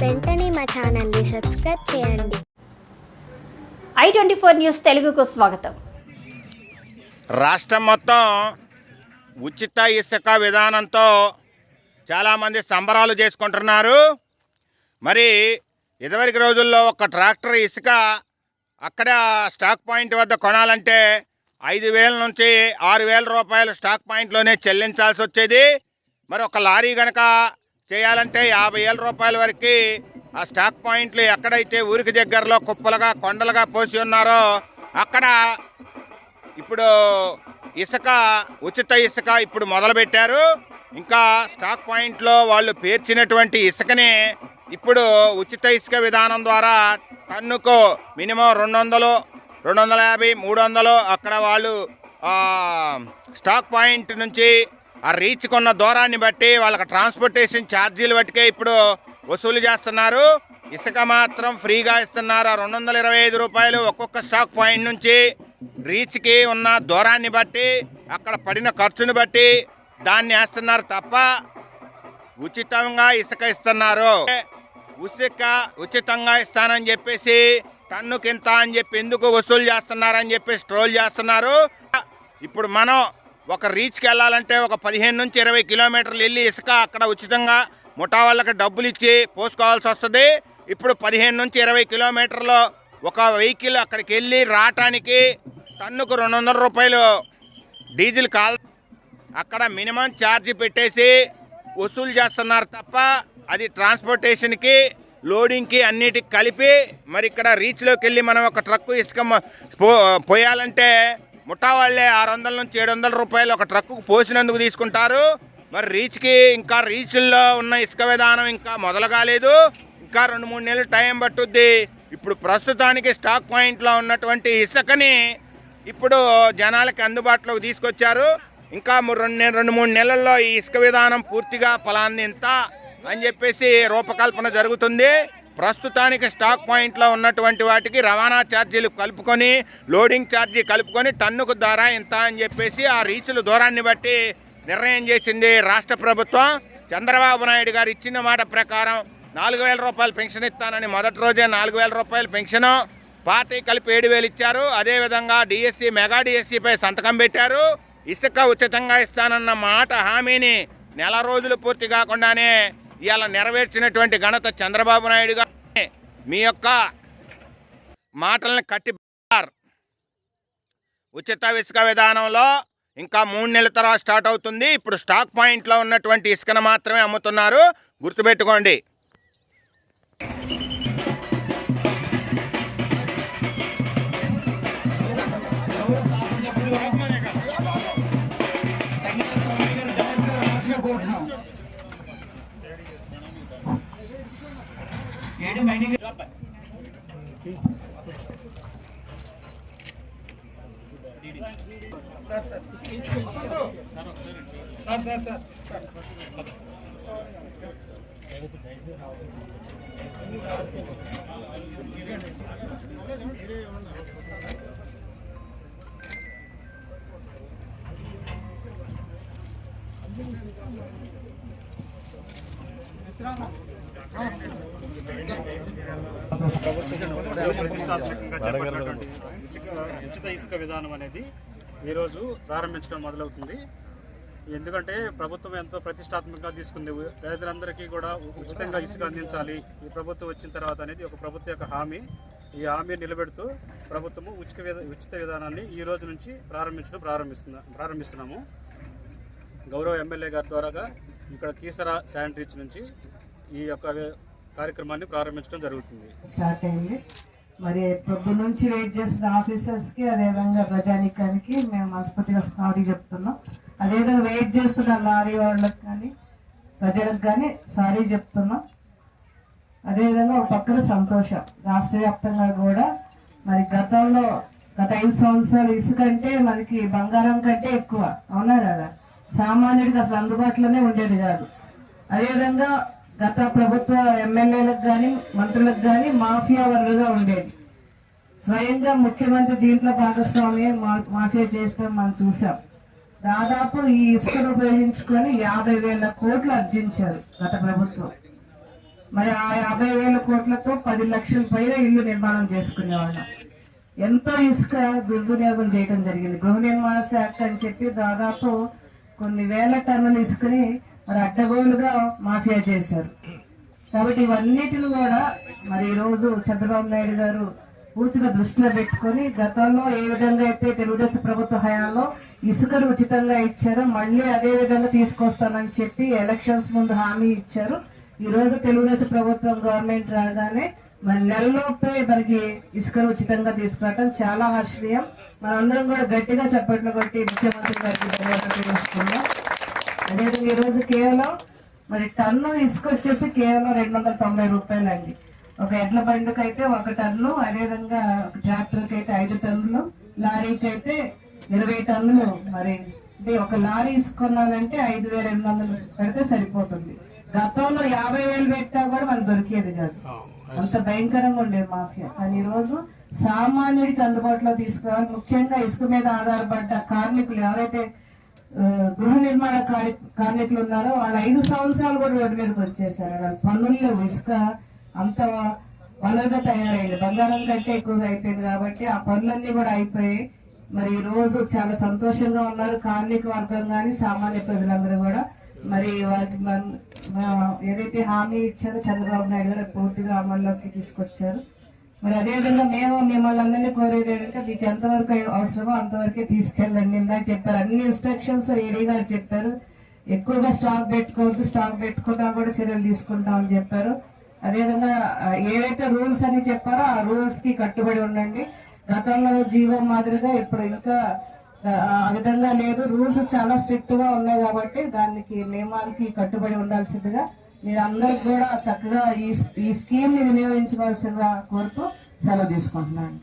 వెంటనే మా ఛానల్ని సబ్స్క్రైబ్ చేయండి. i24 న్యూస్ తెలుగుకు స్వాగతం. రాష్ట్రం మొత్తం ఉచిత ఇసుక విధానంతో చాలామంది సంబరాలు చేసుకుంటున్నారు. మరి ఇదివరకు రోజుల్లో ఒక ట్రాక్టర్ ఇసుక అక్కడ స్టాక్ పాయింట్ వద్ద కొనాలంటే 5,000 నుంచి 6,000 రూపాయలు స్టాక్ పాయింట్లోనే చెల్లించాల్సి వచ్చేది. మరి ఒక లారీ కనుక చేయాలంటే 50,000 రూపాయల వరకు ఆ స్టాక్ పాయింట్లు ఎక్కడైతే ఊరికి దగ్గరలో కుప్పలుగా కొండలుగా పోసి ఉన్నారో అక్కడ ఇప్పుడు ఇసుక ఉచిత ఇసుక ఇప్పుడు మొదలుపెట్టారు. ఇంకా స్టాక్ పాయింట్లో వాళ్ళు పేర్చినటువంటి ఇసుకని ఇప్పుడు ఉచిత ఇసుక విధానం ద్వారా టన్నుకు మినిమం 200, 250, 300 అక్కడ వాళ్ళు స్టాక్ పాయింట్ నుంచి ఆ రీచ్ కొన్న దూరాన్ని బట్టి వాళ్ళకి ట్రాన్స్పోర్టేషన్ ఛార్జీలు బట్టికే ఇప్పుడు వసూలు చేస్తున్నారు. ఇసుక మాత్రం ఫ్రీగా ఇస్తున్నారు. 225 రూపాయలు ఒక్కొక్క స్టాక్ పాయింట్ నుంచి రీచ్కి ఉన్న దూరాన్ని బట్టి అక్కడ పడిన ఖర్చుని బట్టి దాన్ని వేస్తున్నారు తప్ప ఉచితంగా ఇసుక ఇస్తున్నారు. ఇసుక ఉచితంగా ఇస్తానని చెప్పేసి టన్నుకింత అని చెప్పి ఎందుకు వసూలు చేస్తున్నారని చెప్పేసి ట్రోల్ చేస్తున్నారు. ఇప్పుడు మనం ఒక రీచ్కి వెళ్ళాలంటే ఒక 15 నుంచి 20 కిలోమీటర్లు వెళ్ళి ఇసుక అక్కడ ఉచితంగా ముఠా వాళ్ళకి డబ్బులు ఇచ్చి పోసుకోవాల్సి వస్తుంది. ఇప్పుడు 15 నుంచి 20 కిలోమీటర్లు ఒక వెహికల్ అక్కడికి వెళ్ళి రావటానికి టన్నుకు 200 రూపాయలు డీజిల్ అక్కడ మినిమం ఛార్జీ పెట్టేసి వసూలు చేస్తున్నారు తప్ప అది ట్రాన్స్పోర్టేషన్కి లోడింగ్కి అన్నిటికి కలిపి మరి ఇక్కడ రీచ్లోకి వెళ్ళి మనం ఒక ట్రక్కు ఇసుక పోయాలంటే ముఠా వాళ్ళే 600 నుంచి 700 రూపాయలు ఒక ట్రక్కుకు పోసినందుకు తీసుకుంటారు. మరి రీచ్కి ఇంకా రీచ్ల్లో ఉన్న ఇసుక విధానం ఇంకా మొదలు కాలేదు. ఇంకా 2-3 నెలలు టైం పట్టుద్ది. ఇప్పుడు ప్రస్తుతానికి స్టాక్ పాయింట్లో ఉన్నటువంటి ఇసుకని ఇప్పుడు జనాలకి అందుబాటులోకి తీసుకొచ్చారు. ఇంకా 2-3 నెలల్లో ఈ ఇసుక విధానం పూర్తిగా ఫలాన్ని ఇంత అని చెప్పేసి రూపకల్పన జరుగుతుంది. ప్రస్తుతానికి స్టాక్ పాయింట్లో ఉన్నటువంటి వాటికి రవాణా ఛార్జీలు కలుపుకొని లోడింగ్ ఛార్జీ కలుపుకొని టన్నుకు ధర ఇంత అని చెప్పేసి ఆ రీచుల దూరాన్ని బట్టి నిర్ణయం చేసింది రాష్ట్ర ప్రభుత్వం. చంద్రబాబు నాయుడు గారు ఇచ్చిన మాట ప్రకారం 4,000 రూపాయలు పెన్షన్ ఇస్తానని మొదటి రోజే 4,000 రూపాయలు పెన్షను పార్టీ కలిపి 7,000 ఇచ్చారు. అదేవిధంగా డిఎస్సి మెగా డిఎస్సిపై సంతకం పెట్టారు. ఇసుక ఉచితంగా ఇస్తానన్న మాట హామీని నెల రోజులు పూర్తి కాకుండానే ఇవాళ నెరవేర్చినటువంటి ఘనత చంద్రబాబు నాయుడు గారు. మీ యొక్క మాటలను కట్టిపారు. ఉచిత ఇసుక విధానంలో ఇంకా 3 నెలల తర్వాత స్టార్ట్ అవుతుంది. ఇప్పుడు స్టాక్ పాయింట్లో ఉన్నటువంటి ఇసుకను మాత్రమే అమ్ముతున్నారు. గుర్తుపెట్టుకోండి. ప్రతిష్టాత్మకంగా చేపట్టినటువంటి ఉచిత ఇసుక విధానం అనేది ఈరోజు ప్రారంభించడం మొదలవుతుంది. ఎందుకంటే ప్రభుత్వం ఎంతో ప్రతిష్టాత్మకంగా తీసుకుంది. రైతులందరికీ కూడా ఉచితంగా ఇసుక అందించాలి ఈ ప్రభుత్వం వచ్చిన తర్వాత అనేది ఒక ప్రభుత్వ యొక్క హామీ. ఈ హామీ నిలబెడుతూ ప్రభుత్వము ఉచిత విధానాన్ని ఈ రోజు నుంచి ప్రారంభిస్తున్నాము. గౌరవ ఎమ్మెల్యే గారి ద్వారాగా ఇక్కడ కీసరా శానిటరీస్ నుంచి ఈ యొక్క కార్యక్రమాన్ని ప్రారంభించడం జరుగుతుంది. స్టార్ట్ అయింది. మరి పొద్దు నుంచి వెయిట్ చేసిన ఆఫీసర్స్కి అదేవిధంగా ప్రజానికానికి మేము మనస్ఫూర్తిగా సారీ చెప్తున్నాం. అదేవిధంగా వెయిట్ చేస్తున్న లారీ వాళ్ళకి కానీ ప్రజలకు కానీ సారీ చెప్తున్నాం. అదేవిధంగా ఒక పక్కన సంతోషం. రాష్ట్ర వ్యాప్తంగా కూడా మరి గత 5 సంవత్సరాలు ఇసుక అంటే మనకి బంగారం కంటే ఎక్కువ, అవునా కదా? సామాన్యుడికి అసలు అందుబాటులోనే ఉండేది కాదు. అదేవిధంగా గత ప్రభుత్వ ఎమ్మెల్యేలకు కానీ మంత్రులకు కానీ మాఫియా వర్గగా ఉండేది. స్వయంగా ముఖ్యమంత్రి దీంట్లో భాగస్వామ్యం మాఫియా చేయడం మనం చూసాం. దాదాపు ఈ ఇసుకను ఉపయోగించుకొని 50,000 కోట్లు అర్జించారు గత ప్రభుత్వం. మరి ఆ 50,000 కోట్లతో 10 లక్షల పైన ఇల్లు నిర్మాణం చేసుకునేవాళ్ళం. ఎంతో ఇసుక దుర్వినియోగం చేయడం జరిగింది. గృహ నిర్మాణ శాఖ అని చెప్పి దాదాపు కొన్ని వేల టన్నుల ఇసుకని మరి అడ్డగోలుగా మాఫియా చేశారు. కాబట్టి ఇవన్నిటిని కూడా మరి ఈరోజు చంద్రబాబు నాయుడు గారు పూర్తిగా దృష్టిలో పెట్టుకొని గతంలో ఏ విధంగా అయితే తెలుగుదేశం ప్రభుత్వ హయాంలో ఇసుకను ఉచితంగా ఇచ్చారో మళ్ళీ అదే విధంగా తీసుకొస్తానని చెప్పి ఎలక్షన్స్ ముందు హామీ ఇచ్చారు. ఈ రోజు తెలుగుదేశం ప్రభుత్వం గవర్నమెంట్ రాగానే మరి నెలలోపే మనకి ఇసుకను ఉచితంగా తీసుకురావడం చాలా హర్షణీయం. మనందరం కూడా గట్టిగా చప్పట్లు కొట్టి ముఖ్యమంత్రి గారికి ధన్యవాదాలు తెలుసుకున్నాం. అదేవిధంగా ఈ రోజు కేవలం మరి టన్ను ఇసుక వచ్చేసి కేవలం 290 రూపాయలండి. ఒక ఎడ్ల బండికి అయితే 1 టన్ను, అదేవిధంగా ట్రాక్టర్కి అయితే 5 టన్నులు, లారీకి అయితే 20 టన్నులు. మరి ఒక లారీ ఇసుకున్నానంటే 5,800 పెడితే సరిపోతుంది. గతంలో 50,000 పెట్టా కూడా మనకు దొరికేది కాదు, అంత భయంకరంగా ఉండేది మాఫియా. కానీ ఈ రోజు సామాన్యుడికి అందుబాటులో తీసుకురావాలి. ముఖ్యంగా ఇసుక మీద ఆధారపడ్డ కార్మికులు ఎవరైతే గృహ నిర్మాణ కార్మికులు ఉన్నారో వాళ్ళు 5 సంవత్సరాలు కూడా రోడ్డు మీదకి వచ్చేసారు. వాళ్ళ పనుల్లో ఇసుక అంత వనరుగా తయారైంది, బంగారం కంటే ఎక్కువగా అయిపోయింది. కాబట్టి ఆ పనులన్నీ కూడా అయిపోయి మరి ఈ రోజు చాలా సంతోషంగా ఉన్నారు కార్మిక వర్గం కానీ సామాన్య ప్రజలందరూ కూడా. మరి వారికి ఏదైతే హామీ ఇచ్చారో చంద్రబాబు నాయుడు గారు పూర్తిగా అమల్లోకి తీసుకొచ్చారు. మరి అదేవిధంగా మేము మిమ్మల్ని అందరినీ కోరేది ఏంటంటే మీకు ఎంతవరకు అవసరమో అంతవరకే తీసుకెళ్ళండి. ఇందాక చెప్పారు అన్ని ఇన్స్ట్రక్షన్స్ ఏడీ గారు చెప్పారు. ఎక్కువగా స్టాక్ పెట్టుకోవద్దు, స్టాక్ పెట్టుకున్నా కూడా చర్యలు తీసుకుంటామని చెప్పారు. అదేవిధంగా ఏవైతే రూల్స్ అని చెప్పారో ఆ రూల్స్ కి కట్టుబడి ఉండండి. గతంలో జీవో మాదిరిగా ఇప్పుడు ఇంకా ఆ విధంగా లేదు. రూల్స్ చాలా స్ట్రిక్ట్ గా ఉన్నాయి కాబట్టి దానికి నియమాలకి కట్టుబడి ఉండాల్సిందిగా మీరు అందరికి కూడా చక్కగా ఈ స్కీమ్ ని వినియోగించవలసిందిగా కోరుతూ సెలవు తీసుకుంటున్నాను.